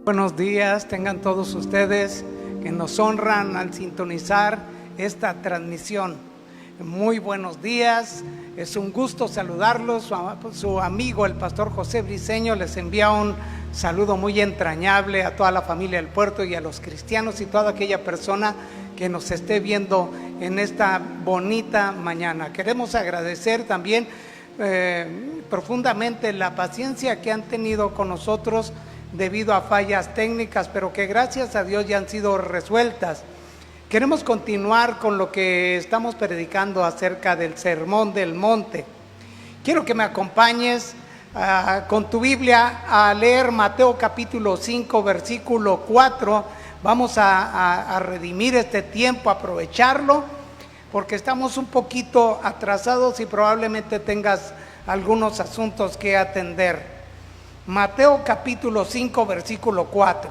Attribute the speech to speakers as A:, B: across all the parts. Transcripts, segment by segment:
A: Buenos días, tengan todos ustedes que nos honran al sintonizar esta transmisión. Muy buenos días, es un gusto saludarlos. Su amigo el pastor José Briceño les envía un saludo muy entrañable a toda la familia del puerto y a los cristianos y toda aquella persona que nos esté viendo en esta bonita mañana. Queremos agradecer también profundamente la paciencia que han tenido con nosotros debido a fallas técnicas, pero que gracias a Dios ya han sido resueltas. Queremos continuar con lo que estamos predicando acerca del Sermón del Monte. Quiero que me acompañes con tu Biblia a leer Mateo capítulo 5, versículo 4. Vamos a redimir este tiempo, aprovecharlo, porque estamos un poquito atrasados y probablemente tengas algunos asuntos que atender. Mateo capítulo 5, versículo 4.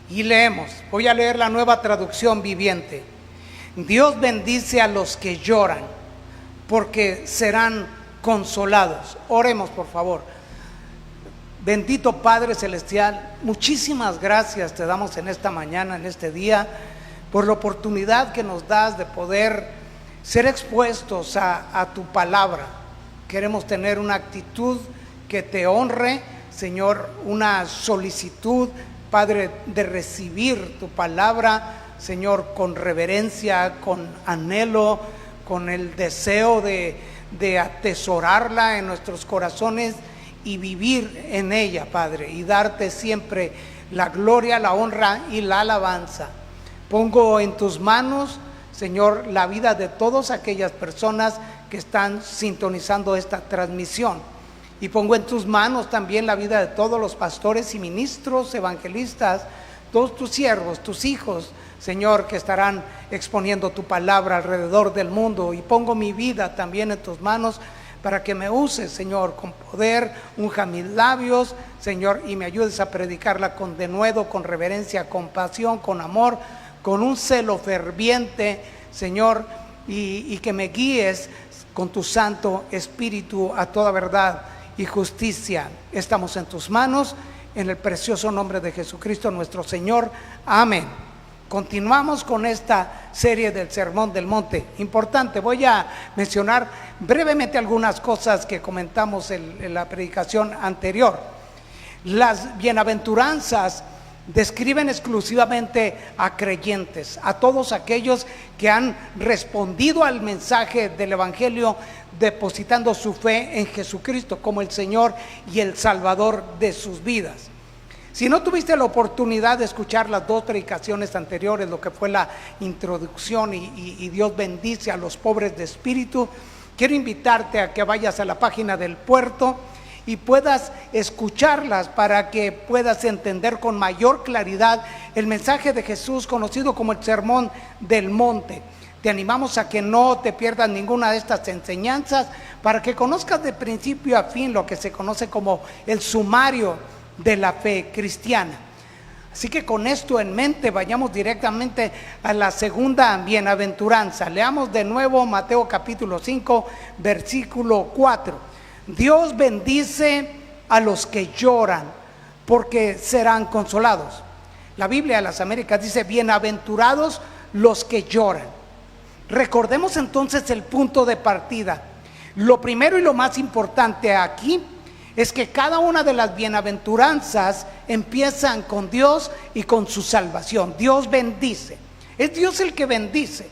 A: Y leemos, voy a leer la Nueva Traducción Viviente. Dios bendice a los que lloran, porque serán consolados. Oremos, por favor. Bendito Padre Celestial, muchísimas gracias te damos en esta mañana, en este día, por la oportunidad que nos das de poder ser expuestos a tu palabra. Queremos tener una actitud que te honre, Señor, una solicitud, Padre, de recibir tu palabra, Señor, con reverencia, con anhelo, con el deseo de atesorarla en nuestros corazones y vivir en ella, Padre, y darte siempre la gloria, la honra y la alabanza. Pongo en tus manos, Señor, la vida de todas aquellas personas que están sintonizando esta transmisión. Y pongo en tus manos también la vida de todos los pastores y ministros, evangelistas, todos tus siervos, tus hijos, Señor, que estarán exponiendo tu palabra alrededor del mundo. Y pongo mi vida también en tus manos para que me uses, Señor, con poder, unja mis labios, Señor, y me ayudes a predicarla con denuedo, con reverencia, con pasión, con amor, con un celo ferviente, Señor, y que me guíes con tu Santo Espíritu a toda verdad y justicia. Estamos en tus manos, en el precioso nombre de Jesucristo nuestro Señor. Amén. Continuamos con esta serie del Sermón del Monte. Importante, voy a mencionar brevemente algunas cosas que comentamos en la predicación anterior. Las bienaventuranzas describen exclusivamente a creyentes, a todos aquellos que han respondido al mensaje del Evangelio depositando su fe en Jesucristo como el Señor y el Salvador de sus vidas. Si no tuviste la oportunidad de escuchar las dos predicaciones anteriores, lo que fue la introducción y Dios bendice a los pobres de espíritu, quiero invitarte a que vayas a la página del puerto y puedas escucharlas para que puedas entender con mayor claridad el mensaje de Jesús conocido como el Sermón del Monte. Te animamos a que no te pierdas ninguna de estas enseñanzas para que conozcas de principio a fin lo que se conoce como el sumario de la fe cristiana. Así que con esto en mente vayamos directamente a la segunda bienaventuranza. Leamos de nuevo Mateo capítulo 5, versículo 4. Dios bendice a los que lloran, porque serán consolados. La Biblia de las Américas dice: bienaventurados los que lloran. Recordemos entonces el punto de partida. Lo primero y lo más importante aquí es que cada una de las bienaventuranzas empiezan con Dios y con su salvación. Dios bendice. Es Dios el que bendice.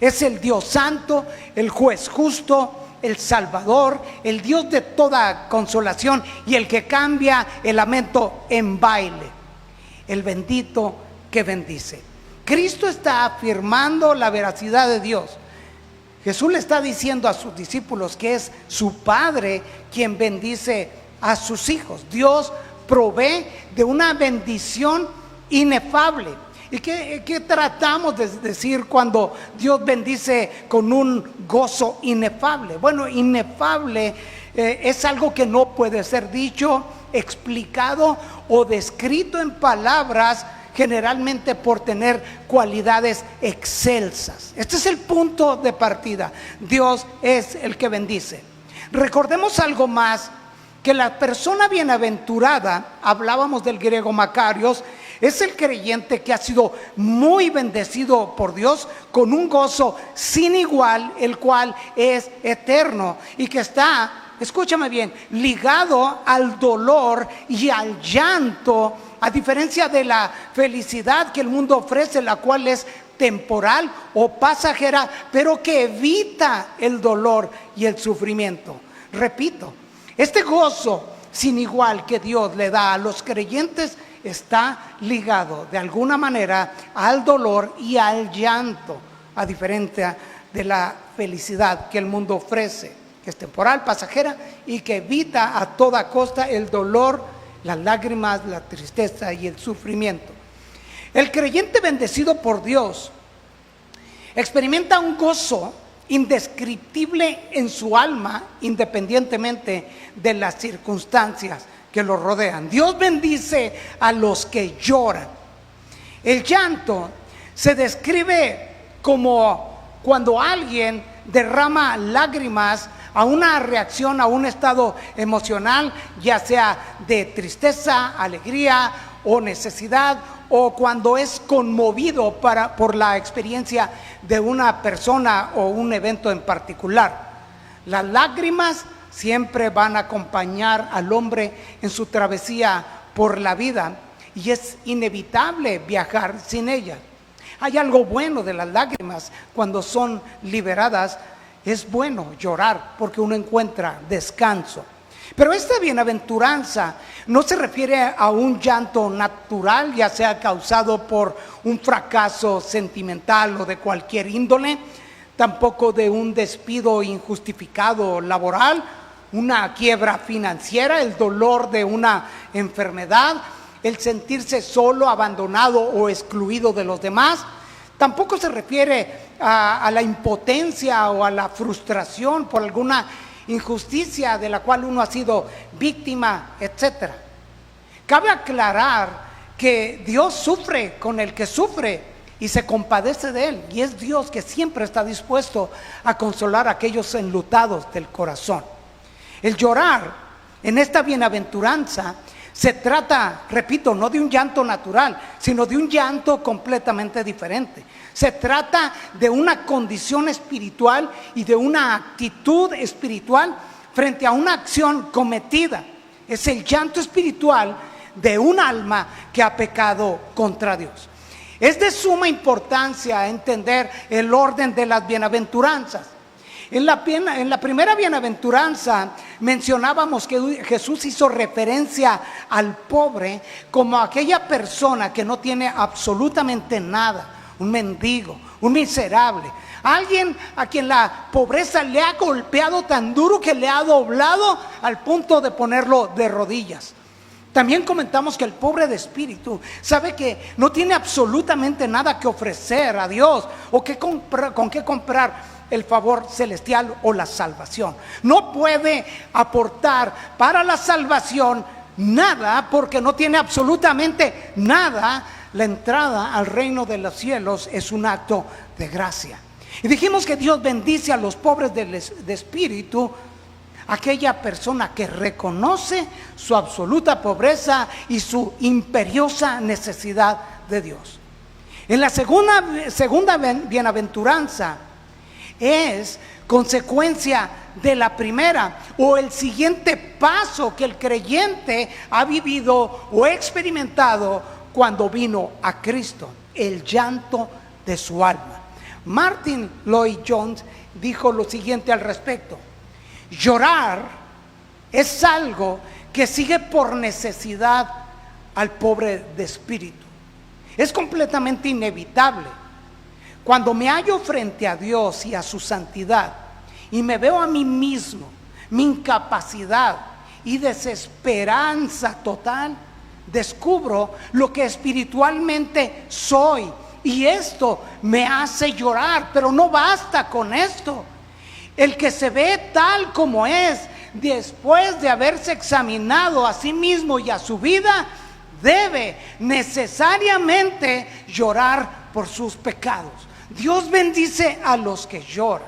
A: Es el Dios santo, el juez justo, el Salvador, el Dios de toda consolación y el que cambia el lamento en baile. El bendito que bendice. Cristo está afirmando la veracidad de Dios. Jesús le está diciendo a sus discípulos que es su Padre quien bendice a sus hijos. Dios provee de una bendición inefable. ¿Y qué tratamos de decir cuando Dios bendice con un gozo inefable? Bueno, inefable es algo que no puede ser dicho, explicado o descrito en palabras, generalmente por tener cualidades excelsas. Este es el punto de partida. Dios es el que bendice. Recordemos algo más que la persona bienaventurada, hablábamos del griego Macarios, es el creyente que ha sido muy bendecido por Dios con un gozo sin igual, el cual es eterno y que está, escúchame bien, ligado al dolor y al llanto, a diferencia de la felicidad que el mundo ofrece, la cual es temporal o pasajera, pero que evita el dolor y el sufrimiento. Repito, este gozo sin igual que Dios le da a los creyentes está ligado de alguna manera al dolor y al llanto, a diferencia de la felicidad que el mundo ofrece, que es temporal, pasajera y que evita a toda costa el dolor, las lágrimas, la tristeza y el sufrimiento. El creyente bendecido por Dios experimenta un gozo indescriptible en su alma, independientemente de las circunstancias que lo rodean. Dios bendice a los que lloran. El llanto se describe como cuando alguien derrama lágrimas a una reacción, a un estado emocional, ya sea de tristeza, alegría o necesidad, o cuando es conmovido por la experiencia de una persona o un evento en particular. Las lágrimas siempre van a acompañar al hombre en su travesía por la vida y es inevitable viajar sin ellas. Hay algo bueno de las lágrimas: cuando son liberadas es bueno llorar porque uno encuentra descanso. Pero esta bienaventuranza no se refiere a un llanto natural, ya sea causado por un fracaso sentimental o de cualquier índole, tampoco de un despido injustificado laboral, una quiebra financiera, el dolor de una enfermedad, el sentirse solo, abandonado o excluido de los demás. Tampoco se refiere a la impotencia o a la frustración por alguna injusticia de la cual uno ha sido víctima, etc. Cabe aclarar que Dios sufre con el que sufre y se compadece de él, y es Dios que siempre está dispuesto a consolar a aquellos enlutados del corazón. El llorar en esta bienaventuranza se trata, repito, no de un llanto natural, sino de un llanto completamente diferente. Se trata de una condición espiritual y de una actitud espiritual frente a una acción cometida. Es el llanto espiritual de un alma que ha pecado contra Dios. Es de suma importancia entender el orden de las bienaventuranzas. En la primera bienaventuranza mencionábamos que Jesús hizo referencia al pobre como aquella persona que no tiene absolutamente nada, un mendigo, un miserable, alguien a quien la pobreza le ha golpeado tan duro que le ha doblado al punto de ponerlo de rodillas. También comentamos que el pobre de espíritu sabe que no tiene absolutamente nada que ofrecer a Dios o con qué comprar el favor celestial o la salvación. No puede aportar para la salvación nada porque no tiene absolutamente nada. La entrada al reino de los cielos es un acto de gracia. Y dijimos que Dios bendice a los pobres de espíritu, aquella persona que reconoce su absoluta pobreza y su imperiosa necesidad de Dios. En la segunda bienaventuranza es consecuencia de la primera, o el siguiente paso que el creyente ha vivido o experimentado cuando vino a Cristo: el llanto de su alma. Martin Lloyd-Jones dijo lo siguiente al respecto: llorar es algo que sigue por necesidad al pobre de espíritu. Es completamente inevitable. Cuando me hallo frente a Dios y a su santidad y me veo a mí mismo, mi incapacidad y desesperanza total, descubro lo que espiritualmente soy, y esto me hace llorar. Pero no basta con esto. El que se ve tal como es, después de haberse examinado a sí mismo y a su vida, debe necesariamente llorar por sus pecados. Dios bendice a los que lloran.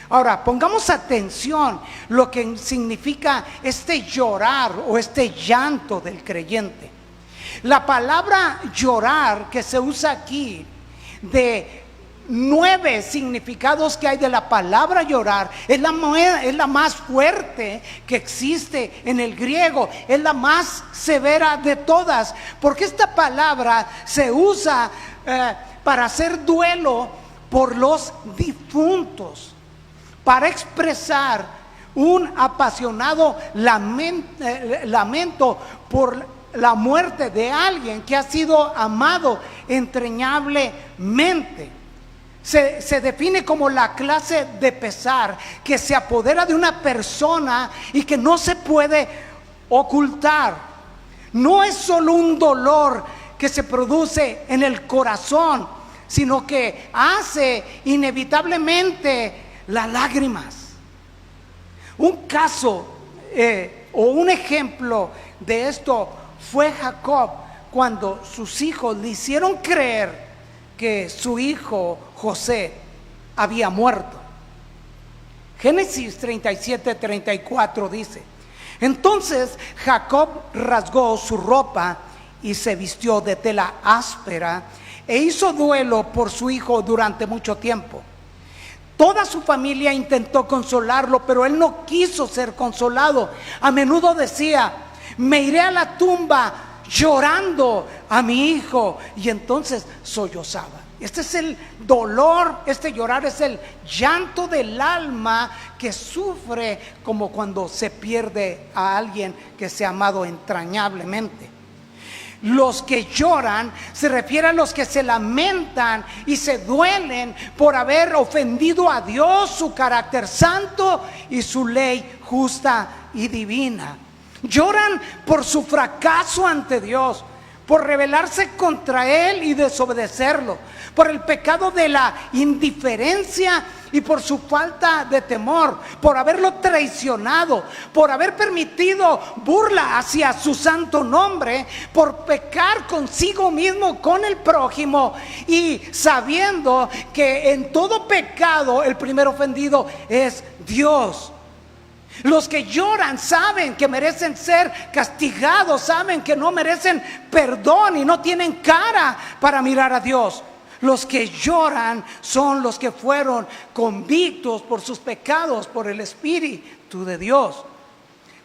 A: Ahora, pongamos atención lo que significa este llorar o este llanto del creyente. La palabra llorar que se usa aquí, de 9 significados que hay de la palabra llorar, es la más fuerte que existe en el griego, es la más severa de todas, porque esta palabra se usa para hacer duelo por los difuntos, para expresar un apasionado lamento por la muerte de alguien que ha sido amado entrañablemente. Se define como la clase de pesar que se apodera de una persona y que no se puede ocultar. No es solo un dolor que se produce en el corazón, sino que hace inevitablemente las lágrimas. Un caso o un ejemplo de esto fue Jacob, cuando sus hijos le hicieron creer que su hijo José había muerto. Génesis 37:34 dice: entonces Jacob rasgó su ropa y se vistió de tela áspera e hizo duelo por su hijo durante mucho tiempo. Toda su familia intentó consolarlo, pero él no quiso ser consolado. A menudo decía: me iré a la tumba llorando a mi hijo. Y entonces sollozaba. Este es el dolor, este llorar es el llanto del alma que sufre como cuando se pierde a alguien que se ha amado entrañablemente. Los que lloran se refieren a los que se lamentan y se duelen por haber ofendido a Dios, su carácter santo y su ley justa y divina. Lloran por su fracaso ante Dios, por rebelarse contra Él y desobedecerlo, por el pecado de la indiferencia y por su falta de temor, por haberlo traicionado, por haber permitido burla hacia su santo nombre, por pecar consigo mismo, con el prójimo, y sabiendo que en todo pecado el primer ofendido es Dios. Los que lloran saben que merecen ser castigados, saben que no merecen perdón y no tienen cara para mirar a Dios. Los que lloran son los que fueron convictos por sus pecados por el Espíritu de Dios.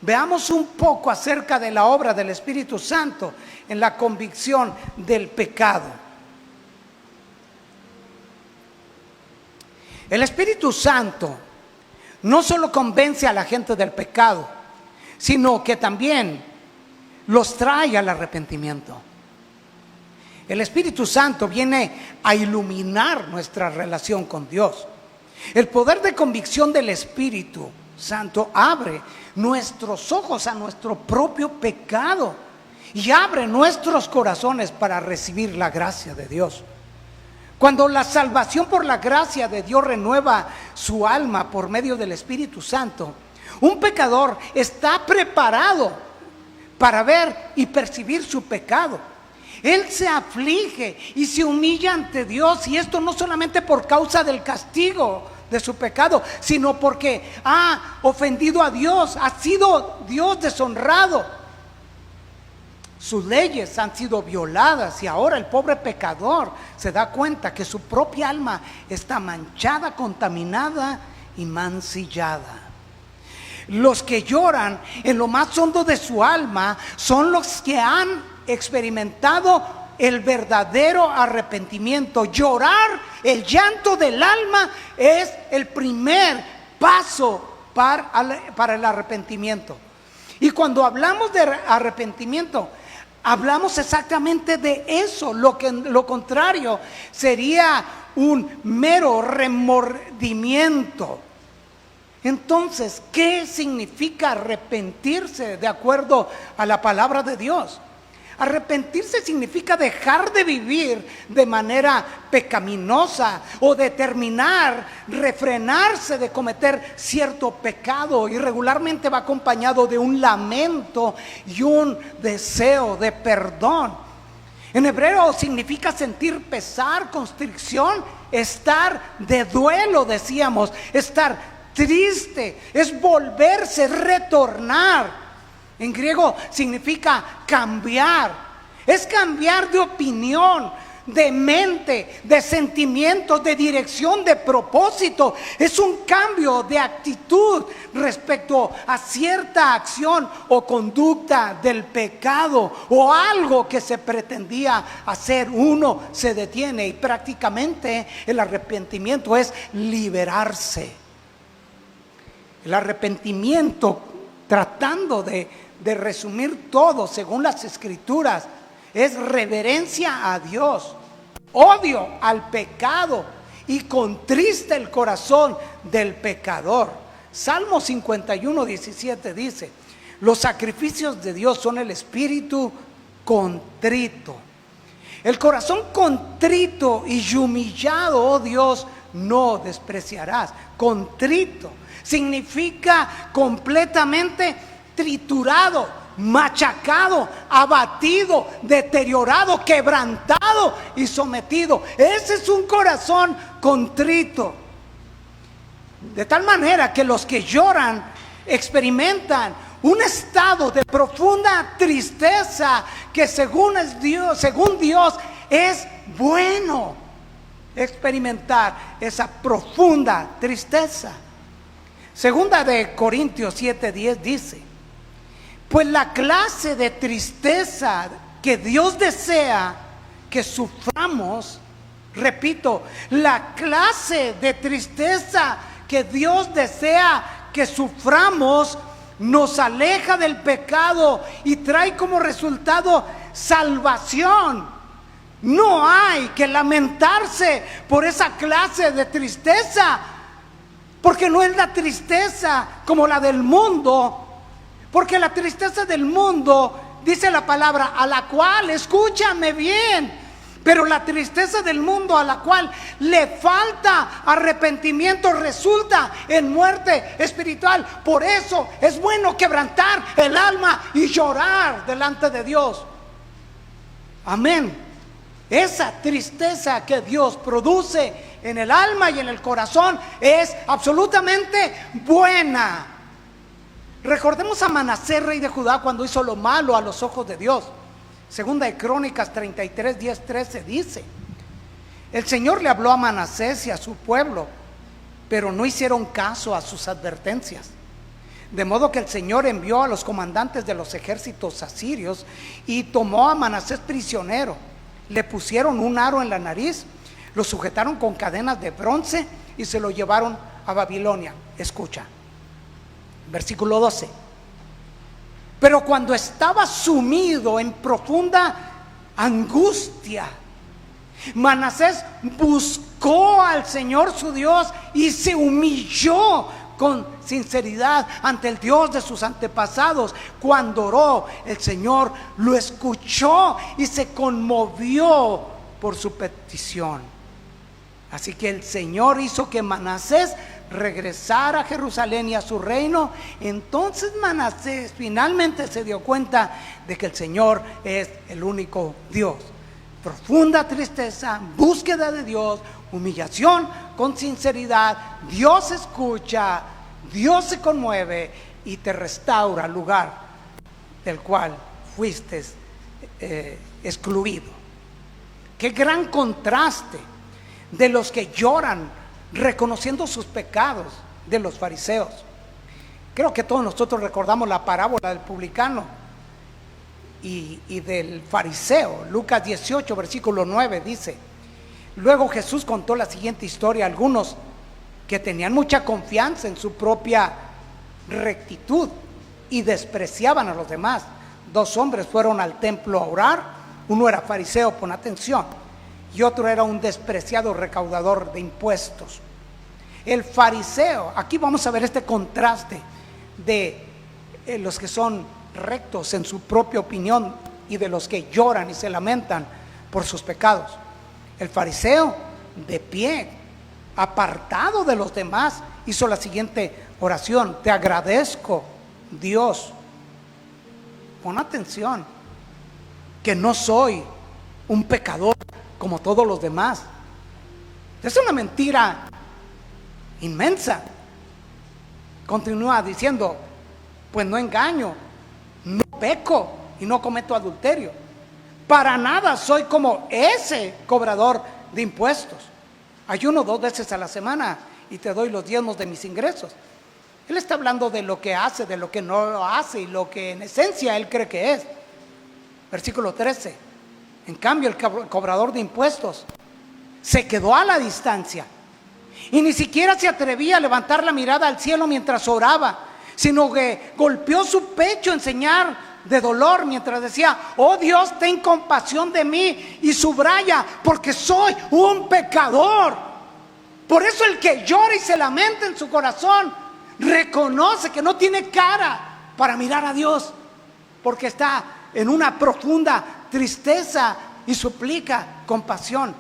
A: Veamos un poco acerca de la obra del Espíritu Santo en la convicción del pecado. El Espíritu Santo no solo convence a la gente del pecado, sino que también los trae al arrepentimiento. El Espíritu Santo viene a iluminar nuestra relación con Dios. El poder de convicción del Espíritu Santo abre nuestros ojos a nuestro propio pecado y abre nuestros corazones para recibir la gracia de Dios. Cuando la salvación por la gracia de Dios renueva su alma por medio del Espíritu Santo, un pecador está preparado para ver y percibir su pecado. Él se aflige y se humilla ante Dios, y esto no solamente por causa del castigo de su pecado, sino porque ha ofendido a Dios, ha sido Dios deshonrado. Sus leyes han sido violadas y ahora el pobre pecador se da cuenta que su propia alma está manchada, contaminada y mancillada. Los que lloran en lo más hondo de su alma son los que han experimentado el verdadero arrepentimiento. Llorar, el llanto del alma, es el primer paso para el arrepentimiento. Y cuando hablamos de arrepentimiento, hablamos exactamente de eso. Lo contrario sería un mero remordimiento. Entonces, ¿qué significa arrepentirse de acuerdo a la palabra de Dios? Arrepentirse significa dejar de vivir de manera pecaminosa o determinar, refrenarse de cometer cierto pecado, y regularmente va acompañado de un lamento y un deseo de perdón. En hebreo significa sentir pesar, constricción, estar de duelo, decíamos, estar triste, es volverse, retornar. En griego significa cambiar, es cambiar de opinión, de mente, de sentimientos, de dirección, de propósito. Es un cambio de actitud respecto a cierta acción o conducta del pecado o algo que se pretendía hacer. Uno se detiene y prácticamente el arrepentimiento es liberarse. El arrepentimiento, tratando de resumir todo según las Escrituras, es reverencia a Dios, odio al pecado y contrista el corazón del pecador. Salmo 51:17 dice: los sacrificios de Dios son el espíritu contrito. El corazón contrito y humillado, oh Dios, no despreciarás. Contrito significa completamente triturado, machacado, abatido, deteriorado, quebrantado y sometido. Ese es un corazón contrito. De tal manera que los que lloran experimentan un estado de profunda tristeza que según Dios es bueno experimentar esa profunda tristeza. Segunda de Corintios 7:10 dice: pues la clase de tristeza que Dios desea que suframos, repito, la clase de tristeza que Dios desea que suframos nos aleja del pecado y trae como resultado salvación. No hay que lamentarse por esa clase de tristeza, porque no es la tristeza como la del mundo. Porque la tristeza del mundo, dice la palabra, a la cual, escúchame bien, pero la tristeza del mundo a la cual le falta arrepentimiento resulta en muerte espiritual. Por eso es bueno quebrantar el alma y llorar delante de Dios. Amén. Esa tristeza que Dios produce en el alma y en el corazón es absolutamente buena. Recordemos a Manasés, rey de Judá, cuando hizo lo malo a los ojos de Dios. Segunda de Crónicas 33:10-13 dice: el Señor le habló a Manasés y a su pueblo, pero no hicieron caso a sus advertencias. De modo que el Señor envió a los comandantes de los ejércitos asirios y tomó a Manasés prisionero. Le pusieron un aro en la nariz, lo sujetaron con cadenas de bronce y se lo llevaron a Babilonia. Escucha. Versículo 12. Pero cuando estaba sumido en profunda angustia, Manasés buscó al Señor su Dios y se humilló con sinceridad ante el Dios de sus antepasados. Cuando oró, el Señor lo escuchó y se conmovió por su petición. Así que el Señor hizo que Manasés regresara a Jerusalén y a su reino. Entonces Manasés finalmente se dio cuenta de que el Señor es el único Dios. Profunda tristeza, búsqueda de Dios, humillación con sinceridad. Dios escucha, Dios se conmueve y te restaura al lugar del cual fuiste excluido. Qué gran contraste de los que lloran reconociendo sus pecados, de los fariseos. Creo que todos nosotros recordamos la parábola del publicano y del fariseo. Lucas 18 versículo 9 dice: luego Jesús contó la siguiente historia a algunos que tenían mucha confianza en su propia rectitud y despreciaban a los demás. Dos hombres fueron al templo a orar. Uno era fariseo, pon atención, y otro era un despreciado recaudador de impuestos. El fariseo, aquí vamos a ver este contraste de los que son rectos en su propia opinión y de los que lloran y se lamentan por sus pecados. El fariseo, de pie, apartado de los demás, hizo la siguiente oración: te agradezco, Dios, pon atención, que no soy un pecador como todos los demás. Es una mentira inmensa. Continúa diciendo, pues no engaño, no peco y no cometo adulterio. Para nada soy como ese cobrador de impuestos. Ayuno 2 veces a la semana y te doy los diezmos de mis ingresos. Él está hablando de lo que hace, de lo que no hace y lo que en esencia él cree que es. Versículo 13. En cambio, el cobrador de impuestos se quedó a la distancia y ni siquiera se atrevía a levantar la mirada al cielo mientras oraba, sino que golpeó su pecho en señal de dolor mientras decía: oh Dios, ten compasión de mí, y subraya, porque soy un pecador. Por eso el que llora y se lamenta en su corazón reconoce que no tiene cara para mirar a Dios, porque está en una profunda tristeza y suplica compasión.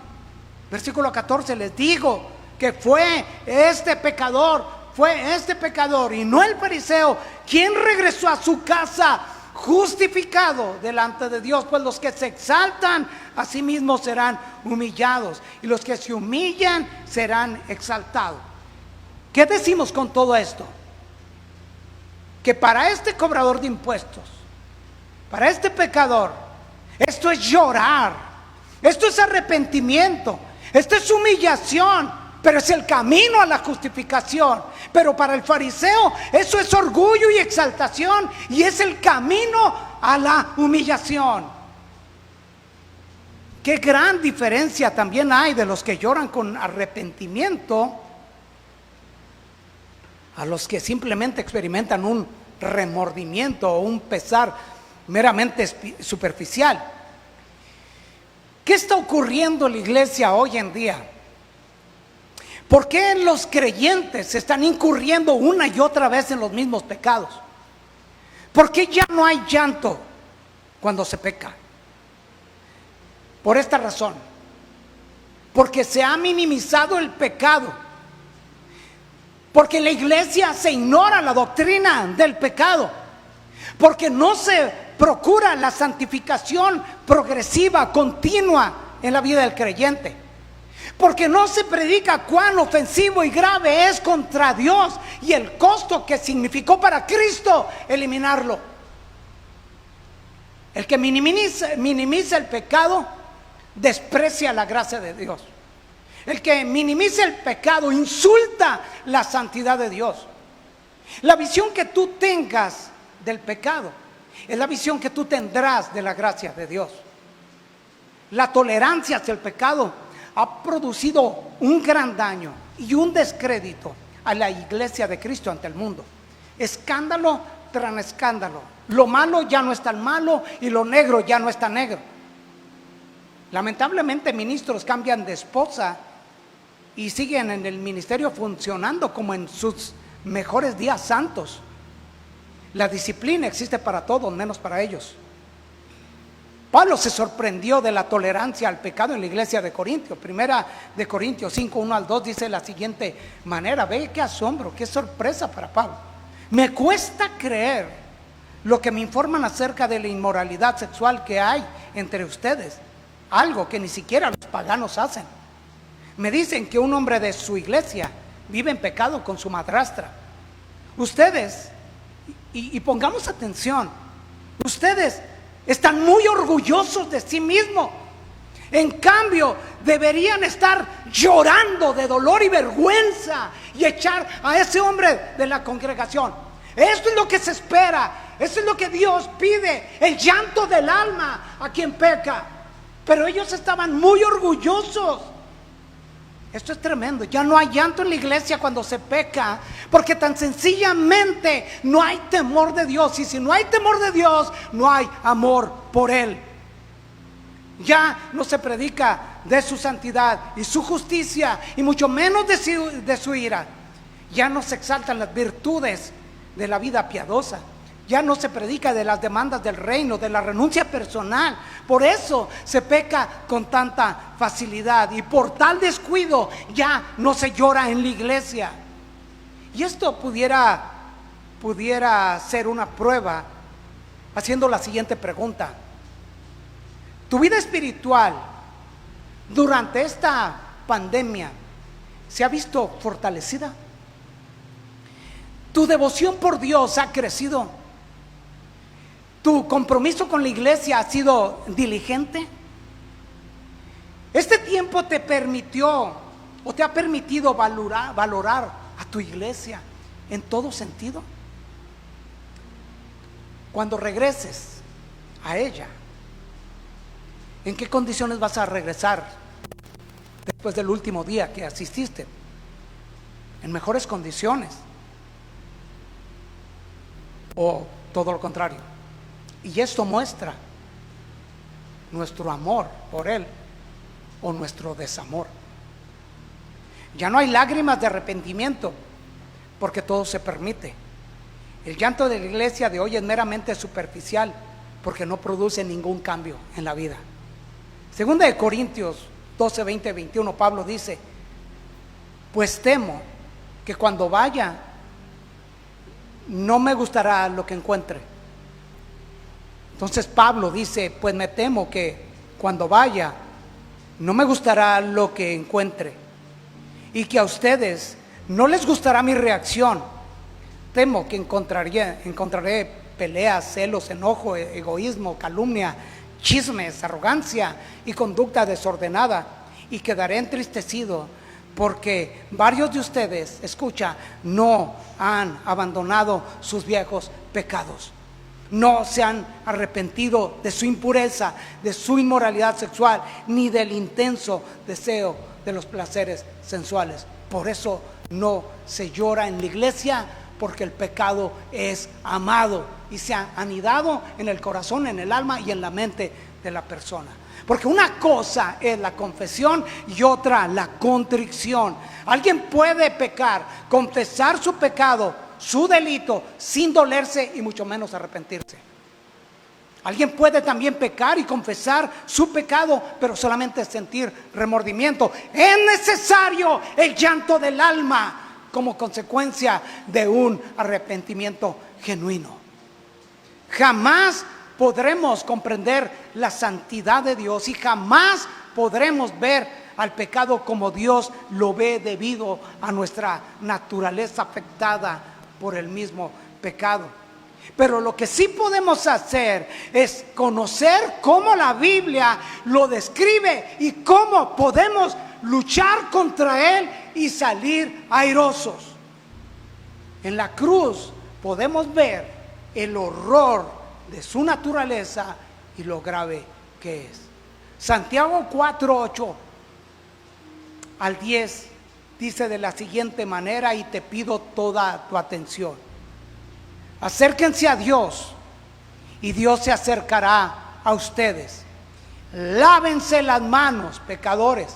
A: Versículo 14, les digo que fue este pecador y no el fariseo quien regresó a su casa justificado delante de Dios, pues los que se exaltan a sí mismos serán humillados, y los que se humillan serán exaltados. ¿Qué decimos con todo esto? Que para este cobrador de impuestos, para este pecador, esto es llorar, esto es arrepentimiento, esto es humillación, pero es el camino a la justificación. Pero para el fariseo eso es orgullo y exaltación, y es el camino a la humillación. Qué gran diferencia también hay de los que lloran con arrepentimiento a los que simplemente experimentan un remordimiento o un pesar meramente superficial. ¿Qué está ocurriendo en la iglesia hoy en día? ¿Por qué los creyentes están incurriendo una y otra vez en los mismos pecados? ¿Por qué ya no hay llanto cuando se peca? Por esta razón: porque se ha minimizado el pecado, porque en la iglesia se ignora la doctrina del pecado, porque no se procura la santificación progresiva, continua en la vida del creyente, porque no se predica cuán ofensivo y grave es contra Dios y el costo que significó para Cristo eliminarlo. El que minimiza el pecado desprecia la gracia de Dios. El que minimiza el pecado insulta la santidad de Dios. La visión que tú tengas del pecado es la visión que tú tendrás de la gracia de Dios. La tolerancia hacia el pecado ha producido un gran daño y un descrédito a la iglesia de Cristo ante el mundo. Escándalo tras escándalo. Lo malo ya no es tan malo y lo negro ya no es tan negro. Lamentablemente, ministros cambian de esposa y siguen en el ministerio funcionando como en sus mejores días santos. La disciplina existe para todos, menos para ellos. Pablo se sorprendió de la tolerancia al pecado en la iglesia de Corintios. Primera de Corintios 5, 1 al 2 dice de la siguiente manera. Ve qué asombro, qué sorpresa para Pablo. Me cuesta creer lo que me informan acerca de la inmoralidad sexual que hay entre ustedes, algo que ni siquiera los paganos hacen. Me dicen que un hombre de su iglesia vive en pecado con su madrastra. Ustedes, y pongamos atención, ustedes están muy orgullosos de sí mismos. En cambio, deberían estar llorando de dolor y vergüenza y echar a ese hombre de la congregación. Esto es lo que se espera, esto es lo que Dios pide, el llanto del alma a quien peca. Pero ellos estaban muy orgullosos. Esto es tremendo. Ya no hay llanto en la iglesia cuando se peca, porque tan sencillamente no hay temor de Dios. Y si no hay temor de Dios, no hay amor por Él. Ya no se predica de su santidad y su justicia, y mucho menos de su ira. Ya no se exaltan las virtudes de la vida piadosa. Ya no se predica de las demandas del reino, de la renuncia personal. Por eso se peca con tanta facilidad, y por tal descuido ya no se llora en la iglesia. Y esto pudiera ser una prueba haciendo la siguiente pregunta: Tu vida espiritual durante esta pandemia se ha visto fortalecida. Tu devoción por Dios ha crecido. Tu compromiso con la iglesia ha sido diligente. Este tiempo te permitió o te ha permitido valorar a tu iglesia en todo sentido. Cuando regreses a ella, ¿en qué condiciones vas a regresar después del último día que asististe? ¿En mejores condiciones? ¿O todo lo contrario? Y esto muestra nuestro amor por Él o nuestro desamor. Ya no hay lágrimas de arrepentimiento, porque todo se permite. El llanto de la iglesia de hoy es meramente superficial, porque no produce ningún cambio en la vida. Segunda de Corintios 12, 20, 21, Pablo dice: pues temo que cuando vaya no me gustará lo que encuentre. Entonces Pablo dice: pues me temo que cuando vaya no me gustará lo que encuentre, y que a ustedes no les gustará mi reacción. Temo que encontraré peleas, celos, enojo, egoísmo, calumnia, chismes, arrogancia y conducta desordenada, y quedaré entristecido porque varios de ustedes, escucha, no han abandonado sus viejos pecados. No se han arrepentido de su impureza, de su inmoralidad sexual, ni del intenso deseo de los placeres sensuales. Por eso no se llora en la iglesia, porque el pecado es amado y se ha anidado en el corazón, en el alma y en la mente de la persona. Porque una cosa es la confesión y otra la contrición. Alguien puede pecar, confesar su pecado, su delito, sin dolerse y mucho menos arrepentirse. Alguien puede también pecar y confesar su pecado, pero solamente sentir remordimiento. Es necesario el llanto del alma como consecuencia de un arrepentimiento genuino. Jamás podremos comprender la santidad de Dios y jamás podremos ver al pecado como Dios lo ve, debido a nuestra naturaleza afectada por el mismo pecado. Pero lo que sí podemos hacer es conocer cómo la Biblia lo describe y cómo podemos luchar contra él y salir airosos. En la cruz podemos ver el horror de su naturaleza y lo grave que es. Santiago 4, 8 al 10 dice de la siguiente manera, y te pido toda tu atención: acérquense a Dios y Dios se acercará a ustedes. Lávense las manos, pecadores,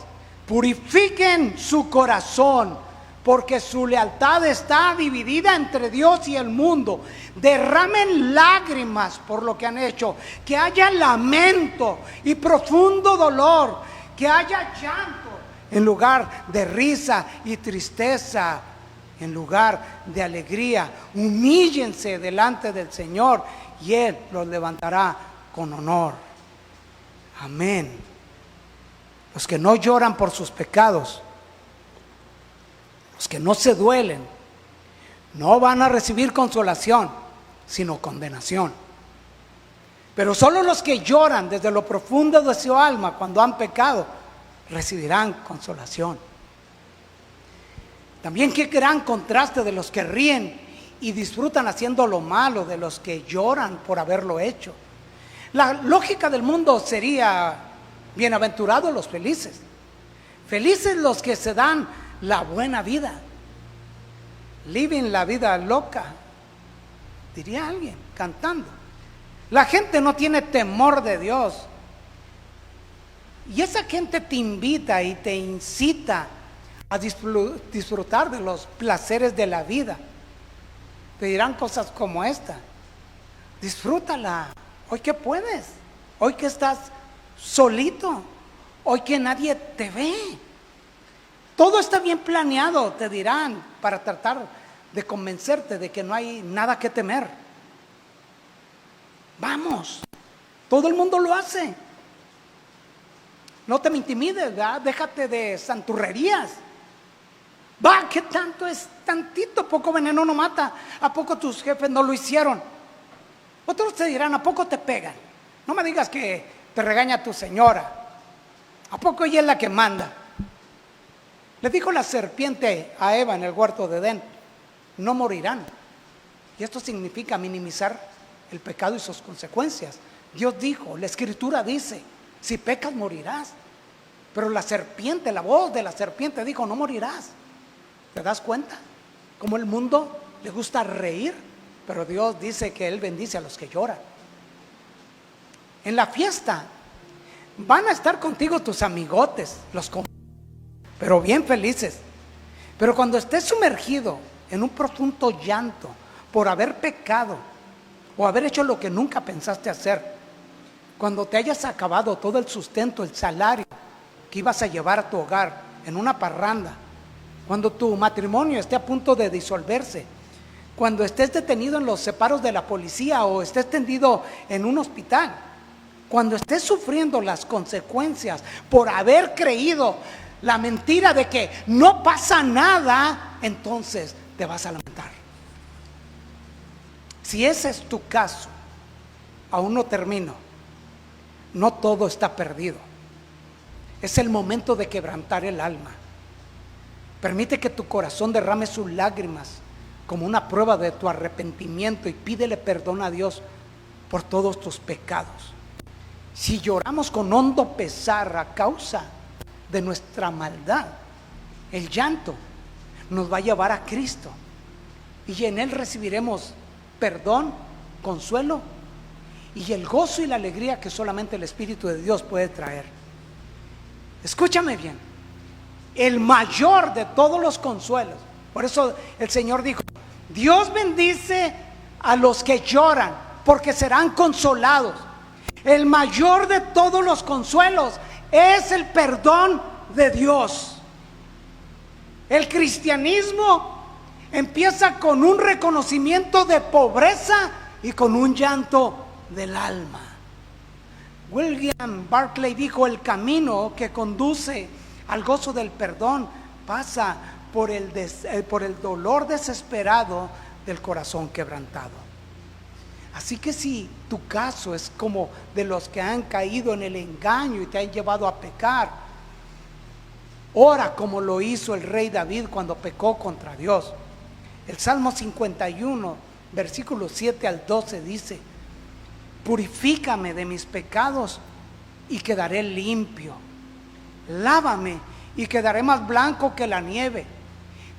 A: purifiquen su corazón, porque su lealtad está dividida entre Dios y el mundo. Derramen lágrimas por lo que han hecho, que haya lamento y profundo dolor, que haya llanto en lugar de risa y tristeza en lugar de alegría. Humíllense delante del Señor y Él los levantará con honor. Amén. Los que no lloran por sus pecados, los que no se duelen, no van a recibir consolación, sino condenación. Pero solo los que lloran desde lo profundo de su alma cuando han pecado, recibirán consolación. También qué gran contraste de los que ríen y disfrutan haciendo lo malo, de los que lloran por haberlo hecho. La lógica del mundo sería: bienaventurados los felices, felices los que se dan la buena vida, living la vida loca, diría alguien cantando. La gente no tiene temor de Dios, y esa gente te invita y te incita a disfrutar de los placeres de la vida. Te dirán cosas como esta: disfrútala, hoy que puedes, hoy que estás solito, hoy que nadie te ve. Todo está bien planeado, te dirán, para tratar de convencerte de que no hay nada que temer. Vamos, todo el mundo lo hace. No te me intimides, ¿verdad? Déjate de santurrerías. Va, ¿qué tanto es? Tantito, poco veneno no mata. ¿A poco tus jefes no lo hicieron? Otros te dirán, ¿a poco te pegan? No me digas que te regaña tu señora. ¿A poco ella es la que manda? Le dijo la serpiente a Eva en el huerto de Edén, no morirán. Y esto significa minimizar el pecado y sus consecuencias. Dios dijo, la Escritura dice, si pecas morirás. Pero la serpiente, la voz de la serpiente dijo, no morirás. ¿Te das cuenta? Como el mundo le gusta reír, pero Dios dice que Él bendice a los que lloran. En la fiesta van a estar contigo tus amigotes, pero bien felices. Pero cuando estés sumergido en un profundo llanto por haber pecado o haber hecho lo que nunca pensaste hacer, cuando te hayas acabado todo el sustento, el salario que ibas a llevar a tu hogar en una parranda, cuando tu matrimonio esté a punto de disolverse, cuando estés detenido en los separos de la policía o estés tendido en un hospital, cuando estés sufriendo las consecuencias por haber creído la mentira de que no pasa nada, entonces te vas a lamentar. Si ese es tu caso, aún no termino. No todo está perdido. Es el momento de quebrantar el alma. Permite que tu corazón derrame sus lágrimas como una prueba de tu arrepentimiento y pídele perdón a Dios por todos tus pecados. Si lloramos con hondo pesar a causa de nuestra maldad, el llanto nos va a llevar a Cristo y en Él recibiremos perdón, consuelo y el gozo y la alegría que solamente el Espíritu de Dios puede traer. Escúchame bien, el mayor de todos los consuelos, por eso el Señor dijo, Dios bendice a los que lloran porque serán consolados. El mayor de todos los consuelos es el perdón de Dios. El cristianismo empieza con un reconocimiento de pobreza y con un llanto del alma. William Barclay dijo, el camino que conduce al gozo del perdón pasa por el dolor desesperado del corazón quebrantado. Así que si tu caso es como de los que han caído en el engaño y te han llevado a pecar, ora como lo hizo el rey David cuando pecó contra Dios. El Salmo 51, versículos 7 al 12 dice, purifícame de mis pecados y quedaré limpio. Lávame y quedaré más blanco que la nieve.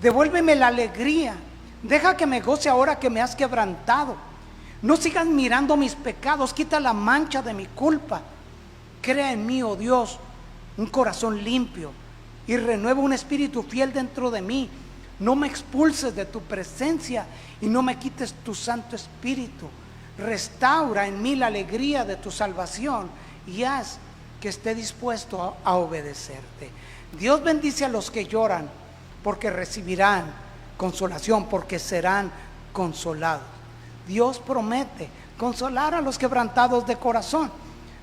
A: Devuélveme la alegría. Deja que me goce ahora que me has quebrantado. No sigas mirando mis pecados, quita la mancha de mi culpa. Crea en mí, oh Dios, un corazón limpio y renueva un espíritu fiel dentro de mí. No me expulses de tu presencia y no me quites tu Santo Espíritu. Restaura en mí la alegría de tu salvación y haz que esté dispuesto a obedecerte. Dios bendice a los que lloran porque recibirán consolación, porque serán consolados. Dios promete consolar a los quebrantados de corazón.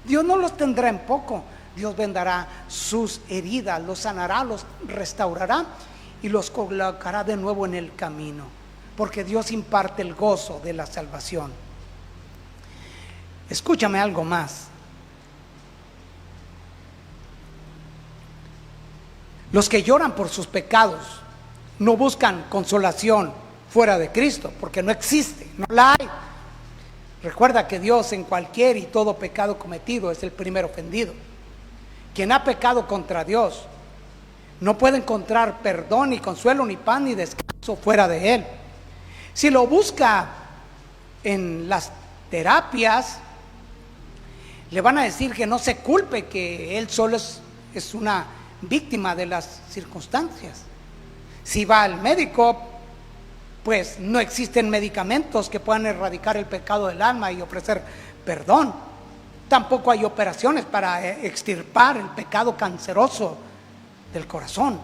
A: Dios no los tendrá en poco. Dios vendará sus heridas, los sanará, los restaurará y los colocará de nuevo en el camino, porque Dios imparte el gozo de la salvación. Escúchame algo más. Los que lloran por sus pecados no buscan consolación fuera de Cristo, porque no existe, no la hay. Recuerda que Dios en cualquier y todo pecado cometido es el primer ofendido. Quien ha pecado contra Dios no puede encontrar perdón, ni consuelo, ni paz, ni descanso fuera de Él. Si lo busca en las terapias, le van a decir que no se culpe, que él solo es una víctima de las circunstancias. Si va al médico, pues no existen medicamentos que puedan erradicar el pecado del alma y ofrecer perdón. Tampoco hay operaciones para extirpar el pecado canceroso del corazón.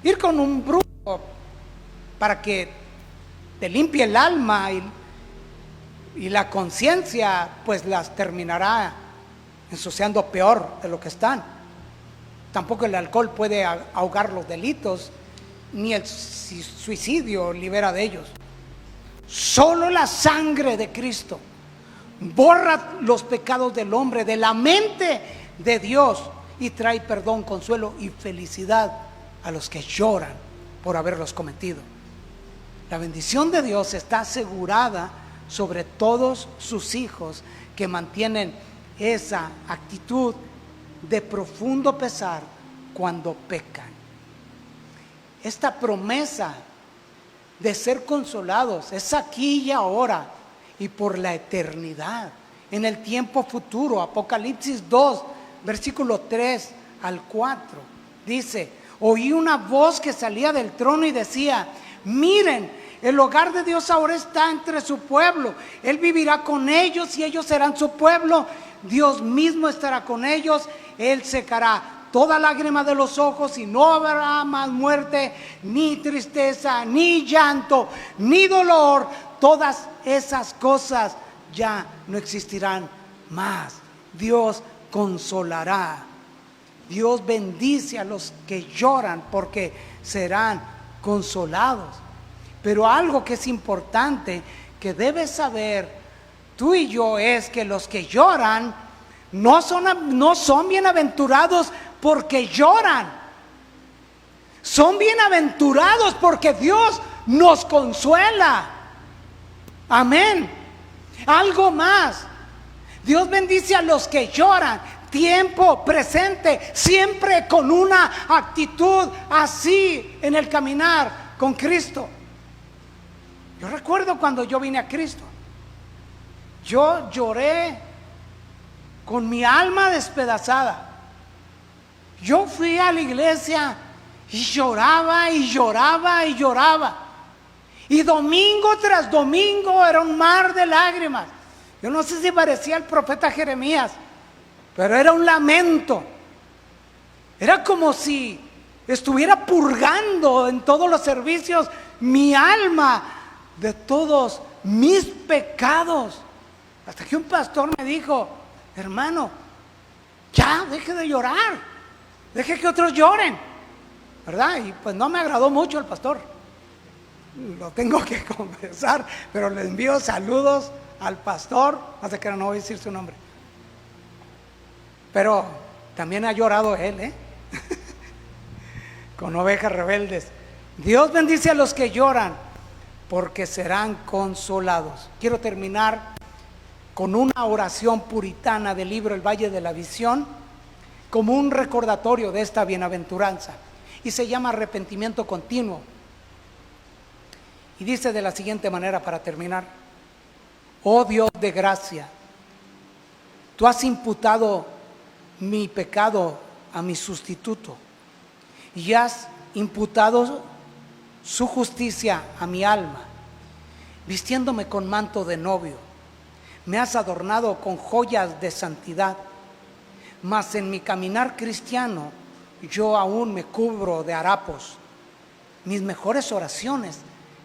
A: Ir con un brujo para que te limpie el alma y la conciencia, pues las terminará ensuciando peor de lo que están. Tampoco el alcohol puede ahogar los delitos, ni el suicidio libera de ellos. Solo la sangre de Cristo borra los pecados del hombre de la mente de Dios y trae perdón, consuelo y felicidad a los que lloran por haberlos cometido. La bendición de Dios está asegurada sobre todos sus hijos que mantienen esa actitud de profundo pesar cuando pecan. Esta promesa de ser consolados es aquí y ahora y por la eternidad, en el tiempo futuro. Apocalipsis 2, versículo 3 al 4, dice: oí una voz que salía del trono y decía: miren, el hogar de Dios ahora está entre su pueblo. Él vivirá con ellos y ellos serán su pueblo. Dios mismo estará con ellos. Él secará toda lágrima de los ojos y no habrá más muerte, ni tristeza, ni llanto, ni dolor. Todas esas cosas ya no existirán más. Dios consolará. Dios bendice a los que lloran porque serán consolados. Pero algo que es importante que debes saber tú y yo es que los que lloran no son bienaventurados porque lloran. Son bienaventurados porque Dios nos consuela. Amén. Algo más. Dios bendice a los que lloran. Tiempo presente, siempre con una actitud así en el caminar con Cristo. Yo recuerdo cuando yo vine a Cristo, yo lloré con mi alma despedazada. Yo fui a la iglesia y lloraba y lloraba y lloraba. Y domingo tras domingo era un mar de lágrimas. Yo no sé si parecía el profeta Jeremías, pero era un lamento. Era como si estuviera purgando en todos los servicios mi alma de todos mis pecados. Hasta que un pastor me dijo: hermano, ya deje de llorar, deje que otros lloren, ¿verdad? Y pues no me agradó mucho el pastor, lo tengo que confesar, pero le envío saludos al pastor, hasta que no voy a decir su nombre. Pero también ha llorado él, con ovejas rebeldes. Dios bendice a los que lloran porque serán consolados. Quiero terminar con una oración puritana del libro El Valle de la Visión, como un recordatorio de esta bienaventuranza, y se llama arrepentimiento continuo. Y dice de la siguiente manera para terminar: oh Dios de gracia, tú has imputado mi pecado a mi sustituto y has imputado su justicia a mi alma, vistiéndome con manto de novio. Me has adornado con joyas de santidad, mas en mi caminar cristiano yo aún me cubro de harapos. Mis mejores oraciones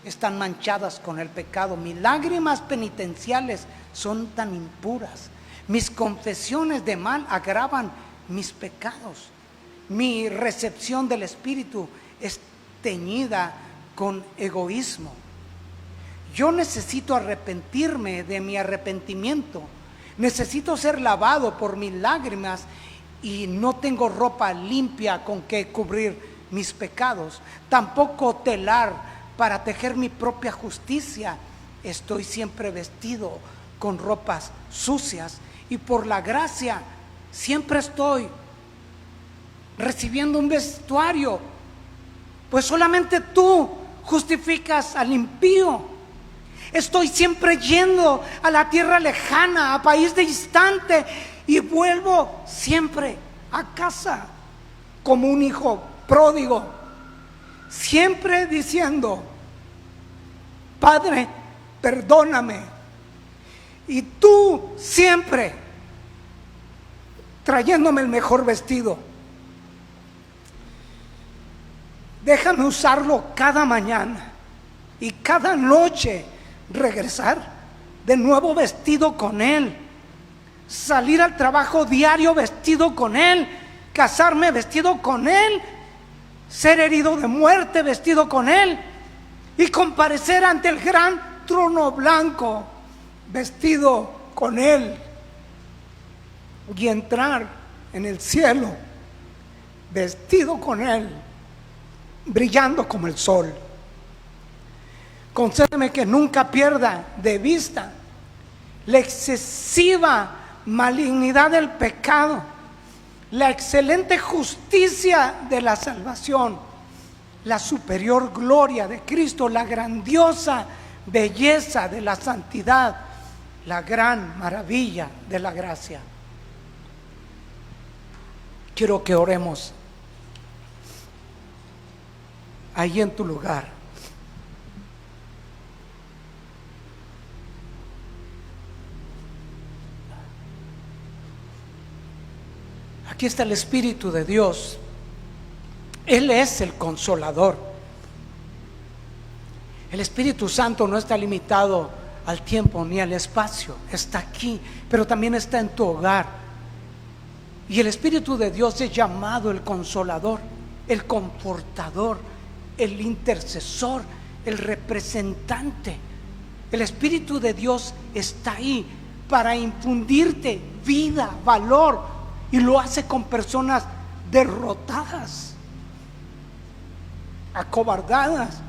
A: están manchadas con el pecado. Mis lágrimas penitenciales son tan impuras. Mis confesiones de mal agravan mis pecados. Mi recepción del Espíritu es teñida con egoísmo. Yo necesito arrepentirme de mi arrepentimiento. Necesito ser lavado por mis lágrimas y no tengo ropa limpia con que cubrir mis pecados. Tampoco telar para tejer mi propia justicia. Estoy siempre vestido con ropas sucias y por la gracia siempre estoy recibiendo un vestuario, pues solamente tú justificas al impío. Estoy siempre yendo a la tierra lejana, a país distante, y vuelvo siempre a casa como un hijo pródigo, siempre diciendo: Padre, perdóname. Y tú siempre trayéndome el mejor vestido. Déjame usarlo cada mañana y cada noche regresar de nuevo vestido con Él, salir al trabajo diario vestido con Él, casarme vestido con Él, ser herido de muerte vestido con Él y comparecer ante el gran trono blanco vestido con Él y entrar en el cielo vestido con Él, brillando como el sol. Concédeme que nunca pierda de vista la excesiva malignidad del pecado, la excelente justicia de la salvación, la superior gloria de Cristo, la grandiosa belleza de la santidad, la gran maravilla de la gracia. Quiero que oremos ahí en tu lugar. Aquí está el Espíritu de Dios. Él es el consolador. El Espíritu Santo no está limitado al tiempo ni al espacio. Está aquí, pero también está en tu hogar. Y el Espíritu de Dios es llamado el consolador, el confortador, el intercesor, el representante. El Espíritu de Dios está ahí para infundirte vida, valor, y lo hace con personas derrotadas, acobardadas,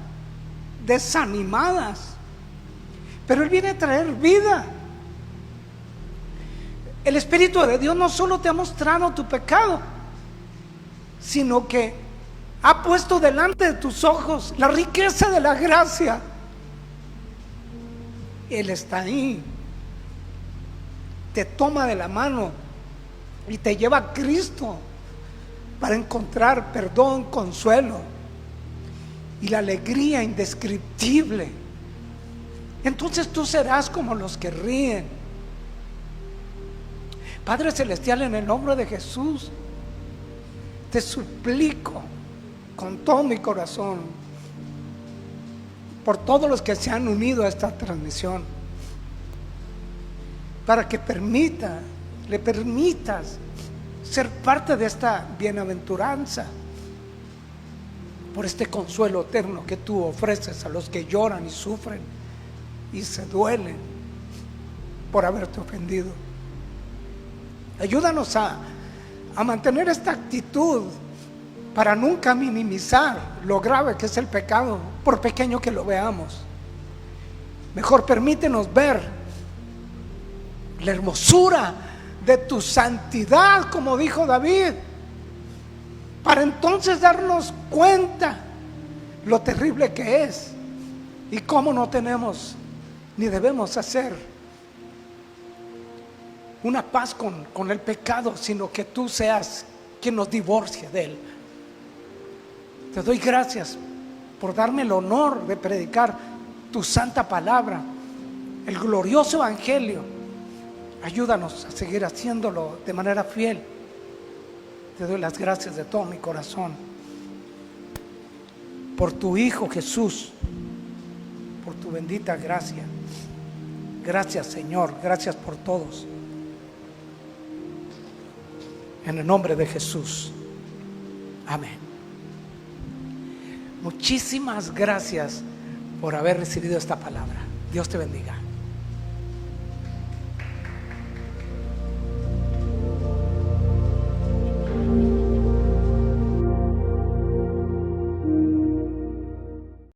A: desanimadas. Pero Él viene a traer vida. El Espíritu de Dios no solo te ha mostrado tu pecado, sino que ha puesto delante de tus ojos la riqueza de la gracia. Él está ahí, te toma de la mano y te lleva a Cristo para encontrar perdón, consuelo y la alegría indescriptible. Entonces tú serás como los que ríen. Padre Celestial, en el nombre de Jesús, te suplico con todo mi corazón por todos los que se han unido a esta transmisión, para que le permitas ser parte de esta bienaventuranza, por este consuelo eterno que tú ofreces a los que lloran y sufren y se duelen por haberte ofendido. Ayúdanos a mantener esta actitud para nunca minimizar lo grave que es el pecado, por pequeño que lo veamos. Mejor permítenos ver la hermosura de tu santidad, como dijo David, para entonces darnos cuenta lo terrible que es y cómo no tenemos ni debemos hacer una paz con el pecado, sino que tú seas quien nos divorcie de él. Te doy gracias por darme el honor de predicar tu santa palabra, el glorioso evangelio. Ayúdanos a seguir haciéndolo de manera fiel. Te doy las gracias de todo mi corazón por tu Hijo Jesús, por tu bendita gracia. Gracias, Señor, gracias por todos. En el nombre de Jesús. Amén. Muchísimas gracias por haber recibido esta palabra. Dios te bendiga.